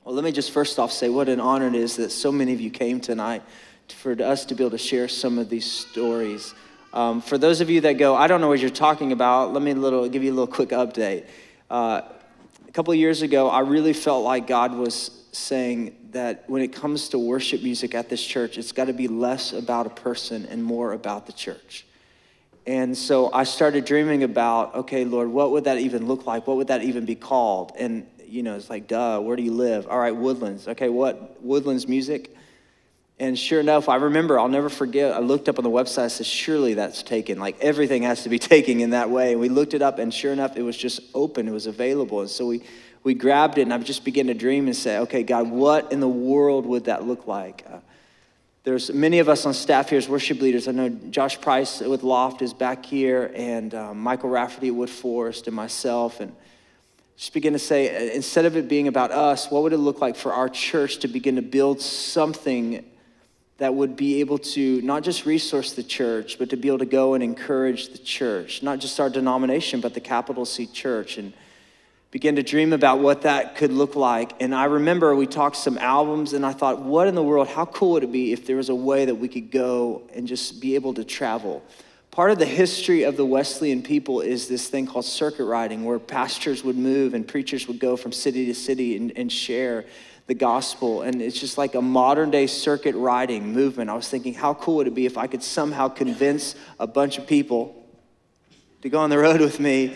Well, let me just first off say what an honor it is that so many of you came tonight for us to be able to share some of these stories. For those of you that go, I don't know what you're talking about, let me give you a little quick update. A couple of years ago, I really felt like God was saying that when it comes to worship music at this church, it's got to be less about a person and more about the church. And so I started dreaming about, okay, Lord, what would that even look like? What would that even be called? And it's like, duh, where do you live? All right, Woodlands. Okay, what? Woodlands music? And sure enough, I remember, I'll never forget, I looked up on the website, I said, surely that's taken. Like, everything has to be taken in that way. And we looked it up, and sure enough, it was just open. It was available. And so we grabbed it, and I just began to dream and say, okay, God, what in the world would that look like? There's many of us on staff here as worship leaders. I know Josh Price with Loft is back here, and Michael Rafferty at Wood Forest, and myself, and just begin to say, instead of it being about us, what would it look like for our church to begin to build something that would be able to not just resource the church, but to be able to go and encourage the church, not just our denomination, but the capital C church, and begin to dream about what that could look like. And I remember we talked some albums, and I thought, what in the world, how cool would it be if there was a way that we could go and just be able to travel? Part of the history of the Wesleyan people is this thing called circuit riding, where pastors would move and preachers would go from city to city and share the gospel. And it's just like a modern day circuit riding movement. I was thinking, how cool would it be if I could somehow convince a bunch of people to go on the road with me?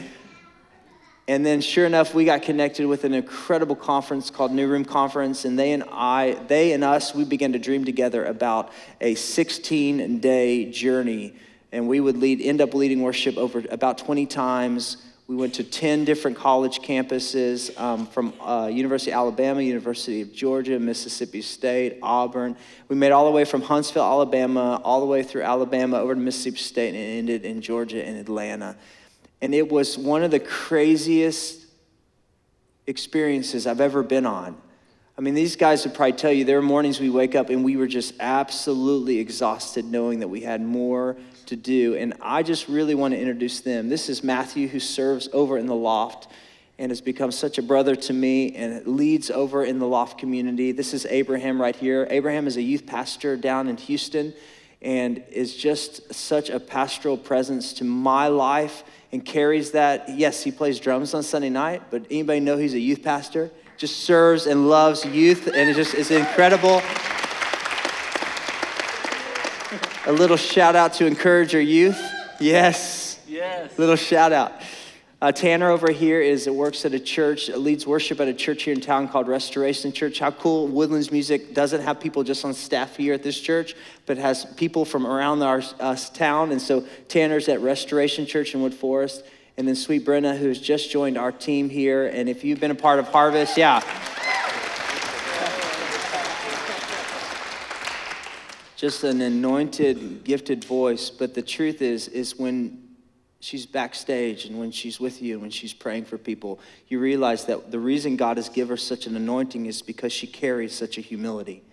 And then sure enough, we got connected with an incredible conference called New Room Conference. And they and us, we began to dream together about a 16-day journey. And we would end up leading worship over about 20 times. We went to 10 different college campuses from University of Alabama, University of Georgia, Mississippi State, Auburn. We made all the way from Huntsville, Alabama, all the way through Alabama over to Mississippi State, and it ended in Georgia and Atlanta. And it was one of the craziest experiences I've ever been on. I mean, these guys would probably tell you there are mornings we wake up and we were just absolutely exhausted knowing that we had more to do. And I just really want to introduce them. This is Matthew, who serves over in the Loft and has become such a brother to me and leads over in the Loft community. This is Abraham right here. Abraham is a youth pastor down in Houston and is just such a pastoral presence to my life and carries that. Yes, he plays drums on Sunday night, but anybody know he's a youth pastor? Just serves and loves youth, and it's incredible. A little shout out to encourage your youth. Yes. Little shout out. Tanner over here works at a church, leads worship at a church here in town called Restoration Church. How cool. Woodlands Music doesn't have people just on staff here at this church, but has people from around our town. And so Tanner's at Restoration Church in Wood Forest. And then sweet Brenna, who's just joined our team here. And if you've been a part of Harvest, yeah. Just an anointed, gifted voice. But the truth is when she's backstage and when she's with you and when she's praying for people, you realize that the reason God has given her such an anointing is because she carries such a humility.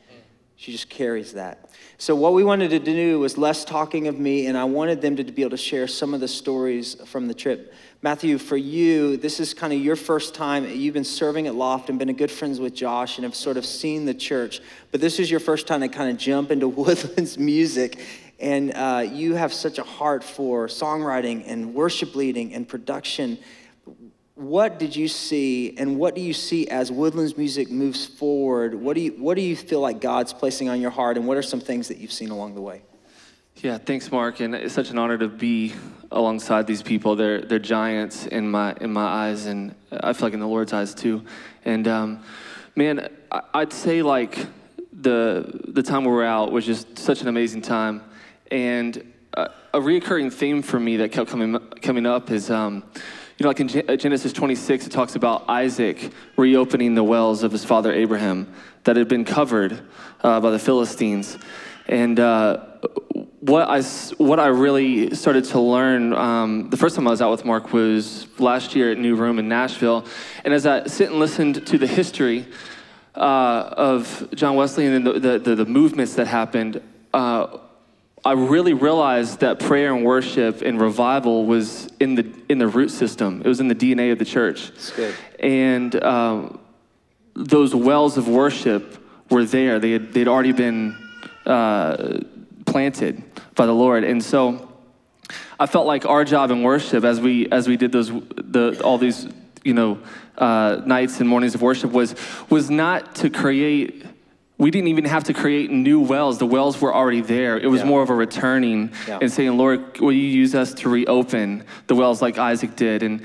She just carries that. So what we wanted to do was less talking of me, and I wanted them to be able to share some of the stories from the trip. Matthew, for you, this is kind of your first time. You've been serving at Loft and been good friends with Josh and have sort of seen the church. But this is your first time to kind of jump into Woodlands music. And you have such a heart for songwriting and worship leading and production. What did you see, and what do you see as Woodlands music moves forward? What do you feel like God's placing on your heart, and what are some things that you've seen along the way? Yeah, thanks, Mark, and it's such an honor to be alongside these people. They're giants in my eyes, and I feel like in the Lord's eyes too. And man, I'd say like the time we were out was just such an amazing time, and a reoccurring theme for me that kept coming up is. Like in Genesis 26, it talks about Isaac reopening the wells of his father Abraham that had been covered by the Philistines. And what I really started to learn, the first time I was out with Mark was last year at New Room in Nashville. And as I sit and listen to the history of John Wesley and the movements that happened, I really realized that prayer and worship and revival was in the root system. It was in the DNA of the church. That's good. And those wells of worship were there. They'd already been planted by the Lord. And so I felt like our job in worship as we did all these, nights and mornings of worship was not to create. We didn't even have to create new wells. The wells were already there. It was more of a returning and saying, Lord, will you use us to reopen the wells like Isaac did? And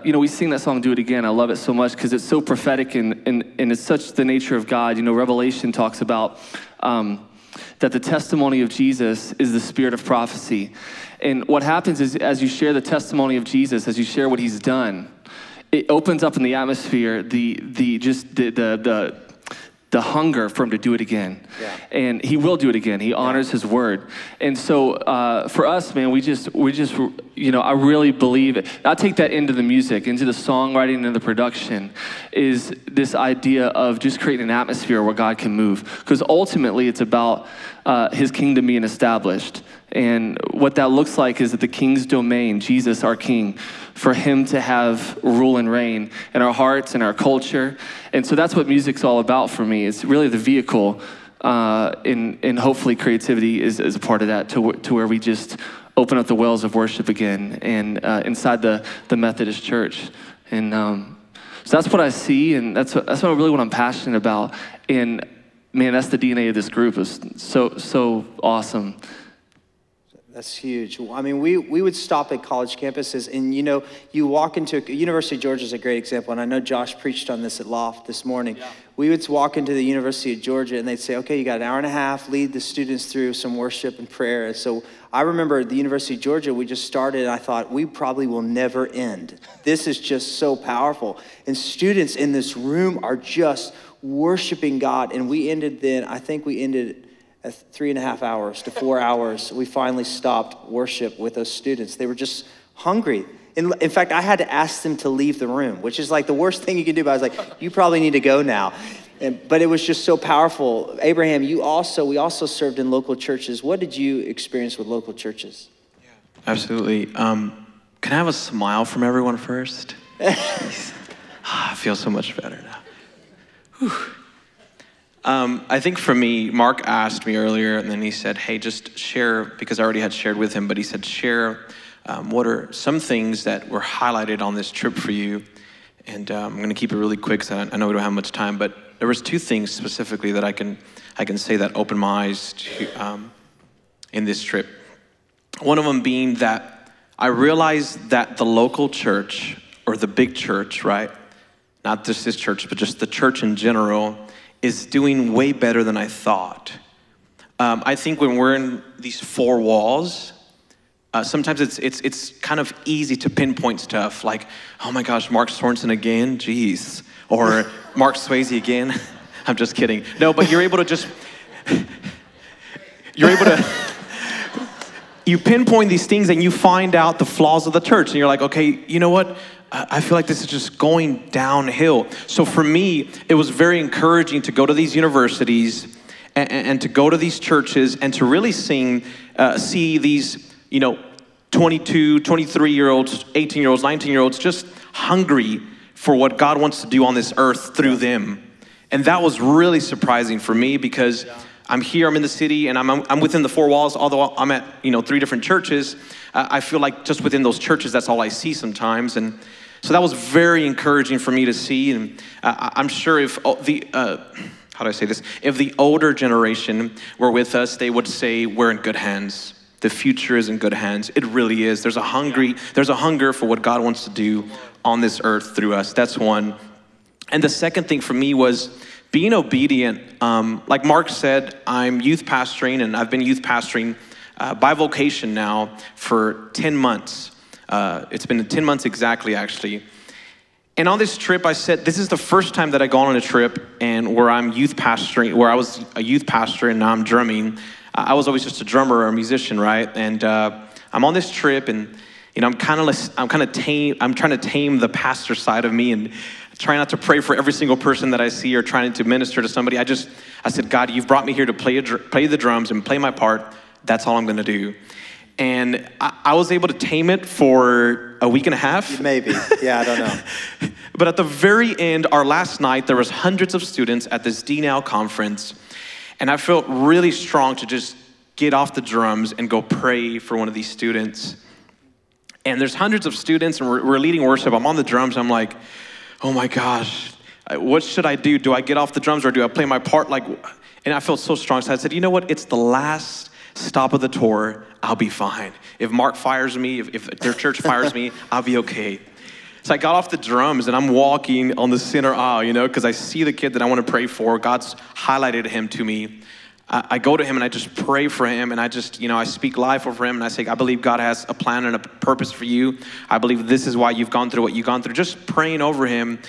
we sing that song, Do It Again. I love it so much because it's so prophetic and it's such the nature of God. Revelation talks about that the testimony of Jesus is the spirit of prophecy. And what happens is as you share the testimony of Jesus, as you share what he's done, it opens up in the atmosphere the hunger for him to do it again. Yeah. And he will do it again. He honors his word. And so for us, man, we just, I really believe it. I take that into the music, into the songwriting, into the production, is this idea of just creating an atmosphere where God can move. Because ultimately it's about his kingdom being established. And what that looks like is that the king's domain, Jesus, our king, for him to have rule and reign in our hearts and our culture. And so that's what music's all about for me. It's really the vehicle, and hopefully creativity is a part of that to where we just open up the wells of worship again and inside the Methodist Church. And so that's what I see, and that's really what I'm passionate about. And man, that's the DNA of this group. It's so awesome. That's huge. I mean, we would stop at college campuses and, you walk into, University of Georgia is a great example. And I know Josh preached on this at Loft this morning. Yeah. We would walk into the University of Georgia and they'd say, okay, you got an hour and a half, lead the students through some worship and prayer. And so I remember at the University of Georgia, we just started and I thought, we probably will never end. This is just so powerful. And students in this room are just worshiping God. And we ended at 3.5 hours to 4 hours, we finally stopped worship with those students. They were just hungry. In fact, I had to ask them to leave the room, which is like the worst thing you can do. But I was like, you probably need to go now. But it was just so powerful. Abraham, we also served in local churches. What did you experience with local churches? Yeah, absolutely. Can I have a smile from everyone first? I feel so much better now. Whew. I think for me, Mark asked me earlier, and then he said, hey, just share, because I already had shared with him, but he said, share what are some things that were highlighted on this trip for you. And I'm going to keep it really quick because I know we don't have much time, but there was 2 things specifically that I can say that opened my eyes to, in this trip. One of them being that I realized that the local church, or the big church, right? Not just this church, but just the church in general, is doing way better than I thought. I think when we're in these 4 walls, sometimes it's kind of easy to pinpoint stuff like, oh my gosh, Mark Sorensen again, jeez. Or Mark Swayze again. I'm just kidding. No, but you're able to you pinpoint these things and you find out the flaws of the church. And you're like, okay, you know what? I feel like this is just going downhill. So for me, it was very encouraging to go to these universities and to go to these churches and to really see these, 22, 23-year-olds, 18-year-olds, 19-year-olds just hungry for what God wants to do on this earth through them. And that was really surprising for me because I'm here, I'm in the city, and I'm within the 4 walls, although I'm at, 3 different churches. I feel like just within those churches, that's all I see sometimes. And so that was very encouraging for me to see. And I'm sure if how do I say this? If the older generation were with us, they would say we're in good hands. The future is in good hands. It really is. There's a hunger for what God wants to do on this earth through us. That's one. And the second thing for me was being obedient. Like Mark said, I'm youth pastoring, and I've been youth pastoring by vocation now for 10 months. It's been 10 months exactly, actually. And on this trip, I said, this is the first time that I gone on a trip and where I'm youth pastoring, where I was a youth pastor and now I'm drumming. I was always just a drummer or a musician, right? And I'm on this trip, and I'm trying to tame the pastor side of me and try not to pray for every single person that I see or trying to minister to somebody. I said, God, you've brought me here to play the drums and play my part. That's all I'm going to do. And I was able to tame it for a week and a half. Maybe. Yeah, I don't know. But at the very end, our last night, there was hundreds of students at this DNOW conference. And I felt really strong to just get off the drums and go pray for one of these students. And there's hundreds of students, and we're leading worship. I'm on the drums. I'm like, oh my gosh, what should I do? Do I get off the drums or do I play my part? And I felt so strong. So I said, you know what? It's the last stop of the tour. I'll be fine. If Mark fires me, if their church fires me, I'll be okay. So I got off the drums and I'm walking on the center aisle, because I see the kid that I want to pray for. God's highlighted him to me. I go to him and I just pray for him, and I just, I speak life over him, and I say, I believe God has a plan and a purpose for you. I believe this is why you've gone through what you've gone through. Just praying over him,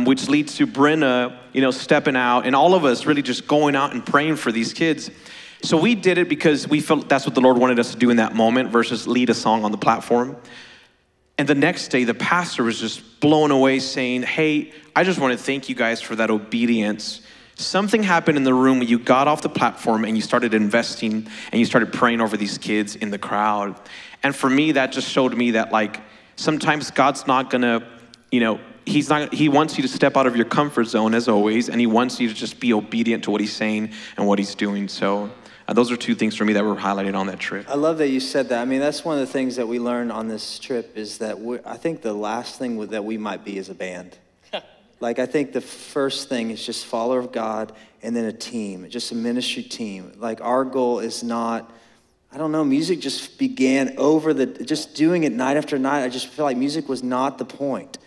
which leads to Brenna, stepping out, and all of us really just going out and praying for these kids. So we did it because we felt that's what the Lord wanted us to do in that moment versus lead a song on the platform. And the next day, the pastor was just blown away saying, hey, I just want to thank you guys for that obedience. Something happened in the room when you got off the platform and you started investing and you started praying over these kids in the crowd. And for me, that just showed me that sometimes God's not gonna, he wants you to step out of your comfort zone as always, and he wants you to just be obedient to what he's saying and what he's doing. So those are two things for me that were highlighted on that trip. I love that you said that. I mean, that's one of the things that we learned on this trip is that I think the last thing that we might be is a band. I think the first thing is just follower of God and then a team, just a ministry team. Our goal is not, I don't know, music just began just doing it night after night. I just feel like music was not the point.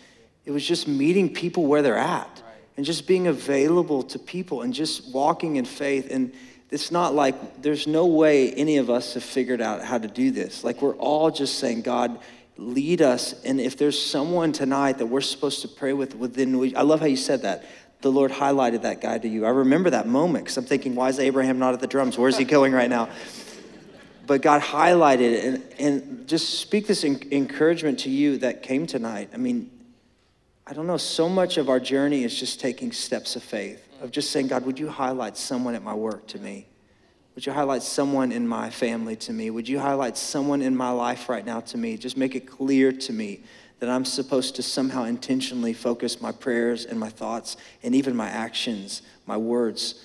It was just meeting people where they're at and just being available to people and just walking in faith. And it's not there's no way any of us have figured out how to do this. We're all just saying, God, lead us. And if there's someone tonight that we're supposed to pray with I love how you said that. The Lord highlighted that guy to you. I remember that moment because I'm thinking, why is Abraham not at the drums? Where's he going right now? But God highlighted it and just speak this encouragement to you that came tonight. I mean, I don't know, so much of our journey is just taking steps of faith, of just saying, God, would you highlight someone at my work to me? Would you highlight someone in my family to me? Would you highlight someone in my life right now to me? Just make it clear to me that I'm supposed to somehow intentionally focus my prayers and my thoughts and even my actions, my words,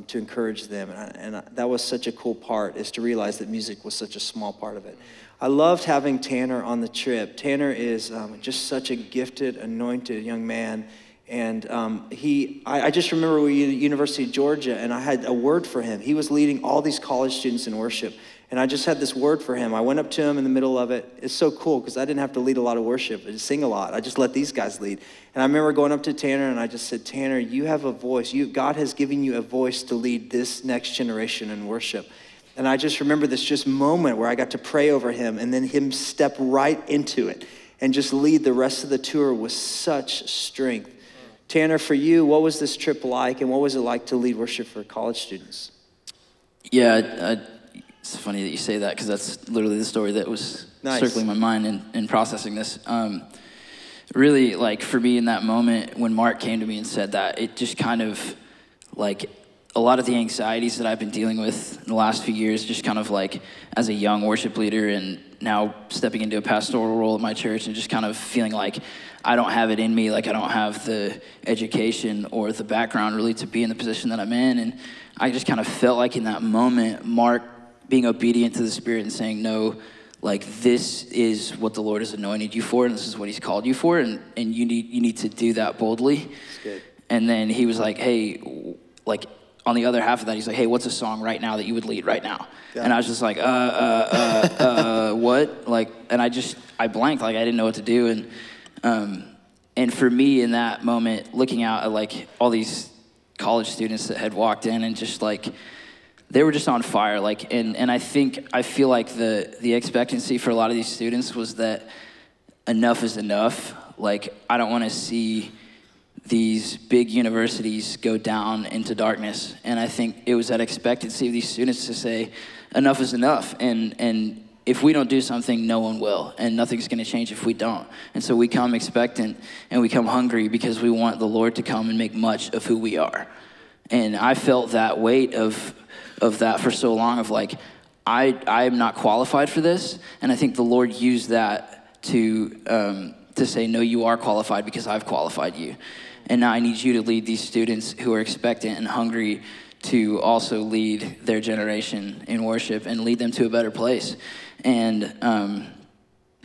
to encourage them. And that was such a cool part, is to realize that music was such a small part of it. I loved having Tanner on the trip. Tanner is just such a gifted, anointed young man. And I just remember we were at the University of Georgia, and I had a word for him. He was leading all these college students in worship, and I just had this word for him. I went up to him in the middle of it. It's so cool because I didn't have to lead a lot of worship. I just sing a lot. I just let these guys lead. And I remember going up to Tanner, and I just said, Tanner, you have a voice. God has given you a voice to lead this next generation in worship. And I just remember this just moment where I got to pray over him, and then him step right into it and just lead the rest of the tour with such strength. Tanner, for you, what was this trip like, and what was it like to lead worship for college students? Yeah, it's funny that you say that because that's literally the story that was circling my mind in processing this. Really, for me in that moment, when Mark came to me and said that, it just kind of, a lot of the anxieties that I've been dealing with in the last few years, just kind of as a young worship leader and now stepping into a pastoral role at my church and just kind of feeling like I don't have it in me, I don't have the education or the background really to be in the position that I'm in. And I just kind of felt like in that moment, Mark being obedient to the Spirit and saying, no, this is what the Lord has anointed you for, and this is what he's called you for, and you need to do that boldly. That's good. And then he was like, hey, on the other half of that, he's like, hey, what's a song right now that you would lead right now? Yeah. And I was just like, what? And I blanked, I didn't know what to do. And for me in that moment, looking out at all these college students that had walked in and just they were just on fire. And I feel like the expectancy for a lot of these students was that enough is enough. I don't want to see these big universities go down into darkness. And I think it was that expectancy of these students to say, enough is enough. And if we don't do something, no one will. And nothing's going to change if we don't. And so we come expectant and we come hungry because we want the Lord to come and make much of who we are. And I felt that weight of that for so long of I am not qualified for this. And I think the Lord used that to say, no, you are qualified because I've qualified you. And now I need you to lead these students who are expectant and hungry to also lead their generation in worship and lead them to a better place. And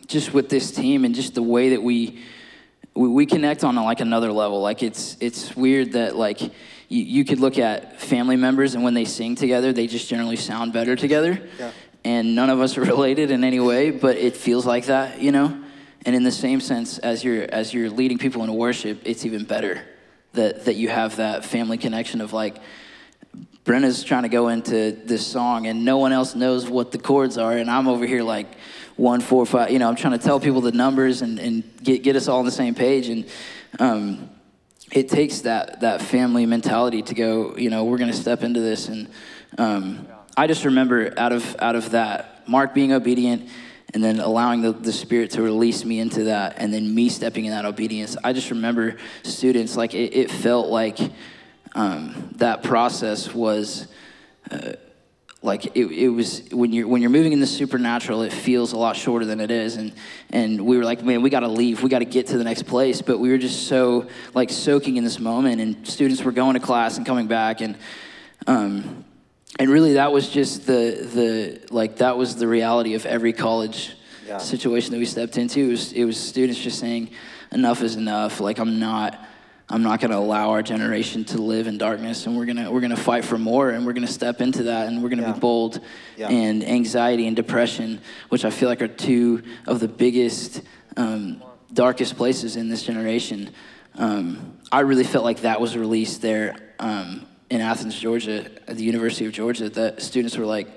just with this team and just the way that we connect on like another level. Like it's weird that like you could look at family members and when they sing together, they just generally sound better together. Yeah. And none of us are related in any way, but it feels like that, you know? And in the same sense, as you're leading people into worship, it's even better that you have that family connection of like, Brenna's trying to go into this song and no one else knows what the chords are, and I'm over here like 1, 4, 5, you know, I'm trying to tell people the numbers and get us all on the same page. And it takes that family mentality to go, you know, we're going to step into this. And I just remember out of that, Mark being obedient and then allowing the Spirit to release me into that, and then me stepping in that obedience. I just remember students, like it felt like that process was like it was when you're moving in the supernatural, it feels a lot shorter than it is. And we were like, man, we got to leave, we got to get to the next place. But we were just so like soaking in this moment, and students were going to class and coming back, and really that was just that was the reality of every college situation that we stepped into. It was students just saying, enough is enough. Like I'm not going to allow our generation to live in darkness, and we're going to fight for more, and we're going to step into that, and we're going to be bold. Yeah. And anxiety and depression, which I feel like are two of the biggest, darkest places in this generation. I really felt like that was released there in Athens, Georgia, at the University of Georgia, that students were like,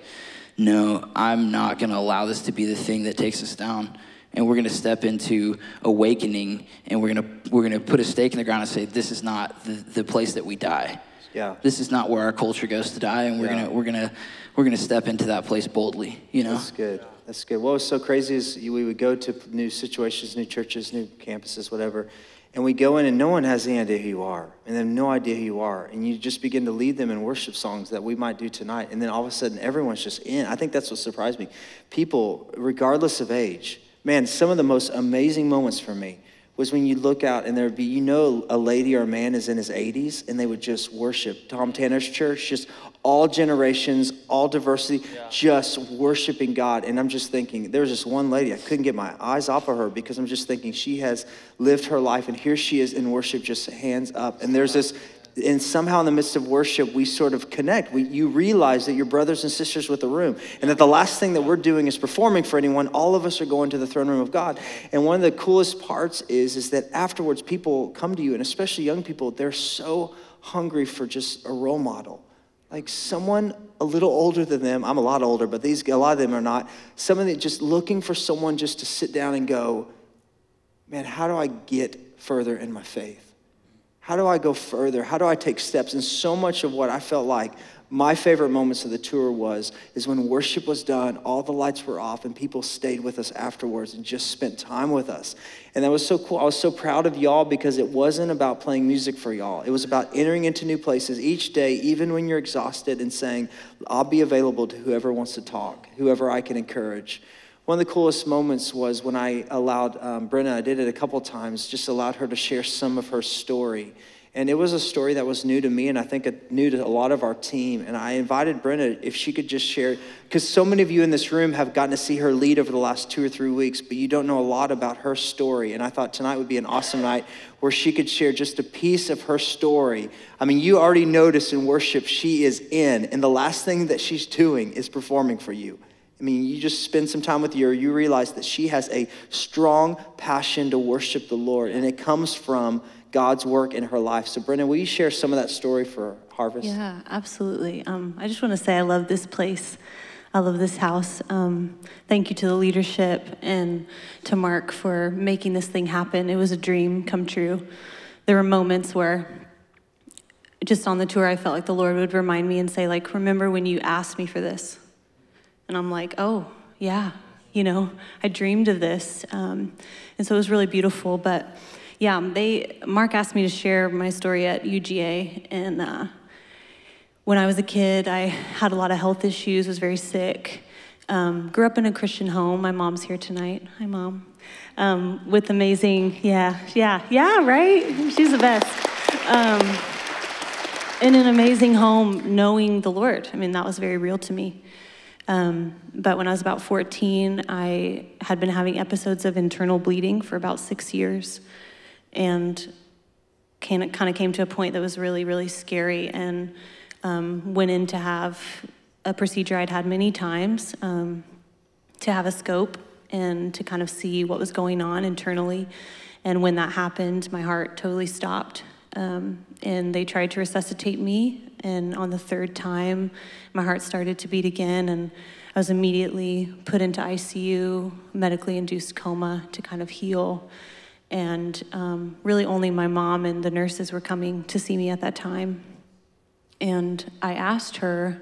no, I'm not going to allow this to be the thing that takes us down. And we're going to step into awakening, and we're going to put a stake in the ground and say, this is not the place that we die. Yeah. This is not where our culture goes to die, and we're going to step into that place boldly. You know. That's good. That's good. What was so crazy is we would go to new situations, new churches, new campuses, whatever, and we go in and no one has any idea who you are, and they have no idea who you are, and you just begin to lead them in worship songs that we might do tonight, and then all of a sudden everyone's just in. I think that's what surprised me. People, regardless of age. Man, some of the most amazing moments for me was when you look out and there'd be, you know, a lady or a man is in his 80s and they would just worship. Tom Tanner's church, just all generations, all diversity, just worshiping God. And I'm just thinking, there was this one lady, I couldn't get my eyes off of her because I'm just thinking she has lived her life, and here she is in worship, just hands up. And there's this, and somehow in the midst of worship, we sort of connect. You realize that you're brothers and sisters with the room, and that the last thing that we're doing is performing for anyone. All of us are going to the throne room of God. And one of the coolest parts is that afterwards, people come to you, and especially young people, they're so hungry for just a role model. Like someone a little older than them. I'm a lot older, but a lot of them are not. Some of them just looking for someone just to sit down and go, man, how do I get further in my faith? How do I go further? How do I take steps? And so much of what I felt like my favorite moments of the tour is when worship was done, all the lights were off, and people stayed with us afterwards and just spent time with us. And that was so cool. I was so proud of y'all because it wasn't about playing music for y'all. It was about entering into new places each day, even when you're exhausted, and saying, I'll be available to whoever wants to talk, whoever I can encourage. One of the coolest moments was when I allowed Brenna, I did it a couple times, just allowed her to share some of her story. And it was a story that was new to me, and I think new to a lot of our team. And I invited Brenna if she could just share, because so many of you in this room have gotten to see her lead over the last 2 or 3 weeks, but you don't know a lot about her story. And I thought tonight would be an awesome night where she could share just a piece of her story. I mean, you already noticed in worship she is in, and the last thing that she's doing is performing for you. I mean, you just spend some time with her, you realize that she has a strong passion to worship the Lord, and it comes from God's work in her life. So, Brenna, will you share some of that story for Harvest? Yeah, absolutely. I just want to say I love this place. I love this house. Thank you to the leadership and to Mark for making this thing happen. It was a dream come true. There were moments where just on the tour, I felt like the Lord would remind me and say, like, remember when you asked me for this? And I'm like, oh, yeah, you know, I dreamed of this. And so it was really beautiful. But yeah, Mark asked me to share my story at UGA. And when I was a kid, I had a lot of health issues, was very sick. Grew up in a Christian home. My mom's here tonight. Hi, Mom. With amazing, right? She's the best. In an amazing home, knowing the Lord. I mean, that was very real to me. But when I was about 14, I had been having episodes of internal bleeding for about 6 years, and kind of came to a point that was really, really scary, and went in to have a procedure I'd had many times, to have a scope and to kind of see what was going on internally. And when that happened, my heart totally stopped. And they tried to resuscitate me, and on the third time, my heart started to beat again, and I was immediately put into ICU, medically induced coma, to kind of heal. And really only my mom and the nurses were coming to see me at that time. And I asked her,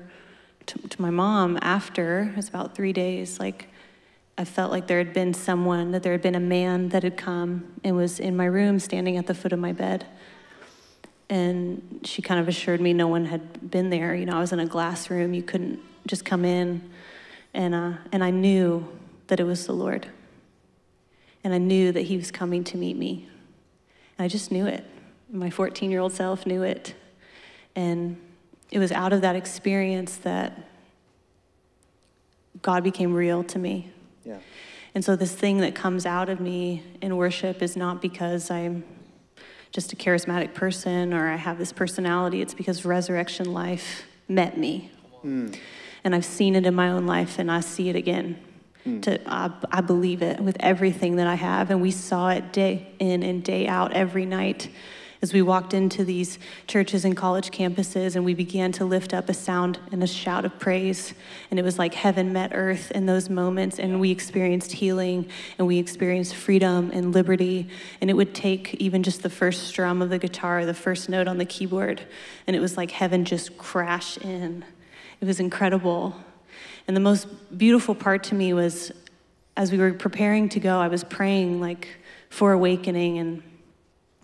to my mom after, it was about 3 days, like, I felt like there had been someone, that there had been a man that had come and was in my room standing at the foot of my bed. And she kind of assured me no one had been there. You know, I was in a glass room. You couldn't just come in. And I knew that it was the Lord. And I knew that he was coming to meet me. And I just knew it. My 14-year-old self knew it. And it was out of that experience that God became real to me. Yeah. And so this thing that comes out of me in worship is not because I'm just a charismatic person or I have this personality. It's because resurrection life met me. And I've seen it in my own life, and I see it again. I believe it with everything that I have. And we saw it day in and day out every night as we walked into these churches and college campuses, and we began to lift up a sound and a shout of praise. And it was like heaven met earth in those moments, and we experienced healing, and we experienced freedom and liberty. And it would take even just the first strum of the guitar, the first note on the keyboard, and it was like heaven just crashed in. It was incredible. And the most beautiful part to me was, as we were preparing to go, I was praying like for awakening, and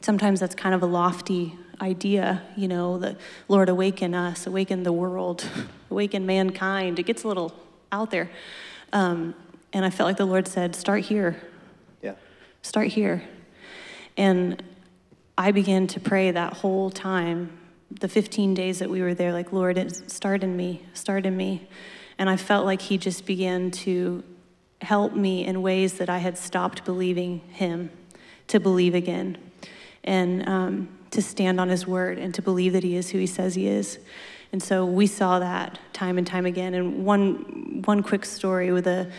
sometimes that's kind of a lofty idea, you know, the Lord awaken us, awaken the world, awaken mankind. It gets a little out there. And I felt like the Lord said, start here. Yeah. Start here. And I began to pray that whole time, the 15 days that we were there, like, Lord, start in me. And I felt like he just began to help me in ways that I had stopped believing him to believe again. And to stand on his word and to believe that he is who he says he is. And so we saw that time and time again. And one quick story with the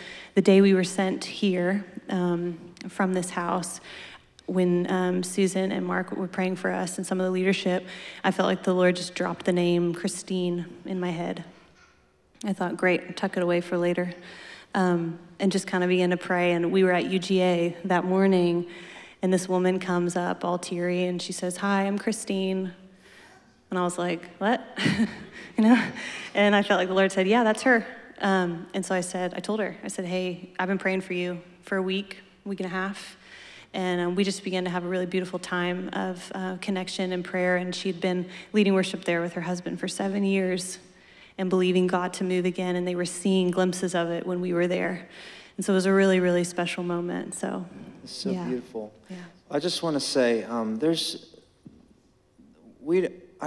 day we were sent here from this house, when Susan and Mark were praying for us and some of the leadership, I felt like the Lord just dropped the name Christine in my head. I thought, great, tuck it away for later. And just kind of began to pray. And we were at UGA that morning, and this woman comes up all teary, and she says, hi, I'm Christine. And I was like, what? You know? And I felt like the Lord said, yeah, that's her. And so I told her, hey, I've been praying for you for a week and a half. And we just began to have a really beautiful time of connection and prayer. And she'd been leading worship there with her husband for 7 years and believing God to move again. And they were seeing glimpses of it when we were there. And so it was a really, really special moment. So it's so beautiful. Yeah. I just want to say, I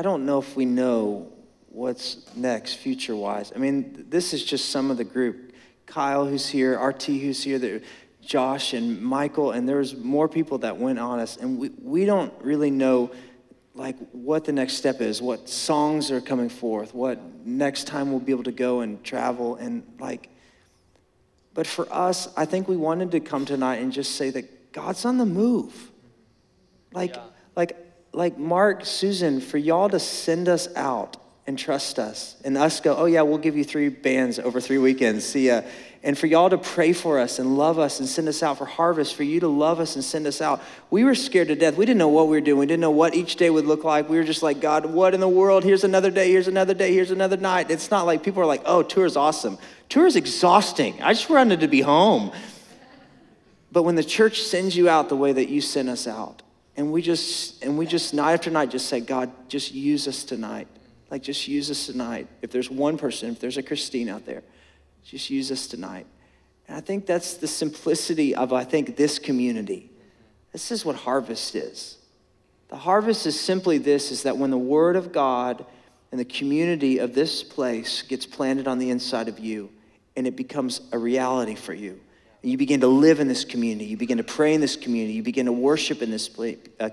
don't know if we know what's next future-wise. I mean, this is just some of the group. Kyle, who's here, RT, who's here, Josh and Michael, and there's more people that went on us, and we don't really know like what the next step is, what songs are coming forth, what next time we'll be able to go and travel, and like, but for us, I think we wanted to come tonight and just say that God's on the move. Like Mark, Susan, for y'all to send us out and trust us, and us go, oh yeah, we'll give you 3 bands over 3 weekends, see ya. And for y'all to pray for us and love us and send us out for harvest, for you to love us and send us out. We were scared to death. We didn't know what we were doing. We didn't know what each day would look like. We were just like, God, what in the world? Here's another day, here's another day, here's another night. It's not like people are like, oh, tour's awesome. Tour is exhausting. I just wanted to be home. But when the church sends you out the way that you sent us out, and we just night after night just say, God, just use us tonight. Like, just use us tonight. If there's one person, if there's a Christine out there, Just use us tonight. And I think that's the simplicity of, I think, this community. This is what harvest is. The harvest is simply this, is that when the word of God and the community of this place gets planted on the inside of you, and it becomes a reality for you. And you begin to live in this community. You begin to pray in this community. You begin to worship in this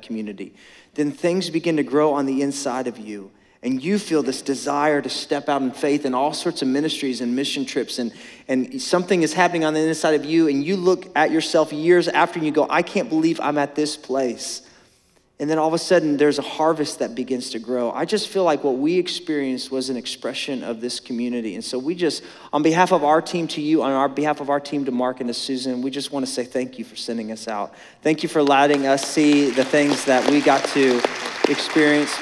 community. Then things begin to grow on the inside of you. And you feel this desire to step out in faith in all sorts of ministries and mission trips. And something is happening on the inside of you. And you look at yourself years after and you go, I can't believe I'm at this place. And then all of a sudden, there's a harvest that begins to grow. I just feel like what we experienced was an expression of this community. And so we just, on behalf of our team to you, on our behalf of our team to Mark and to Susan, we just want to say thank you for sending us out. Thank you for letting us see the things that we got to experience.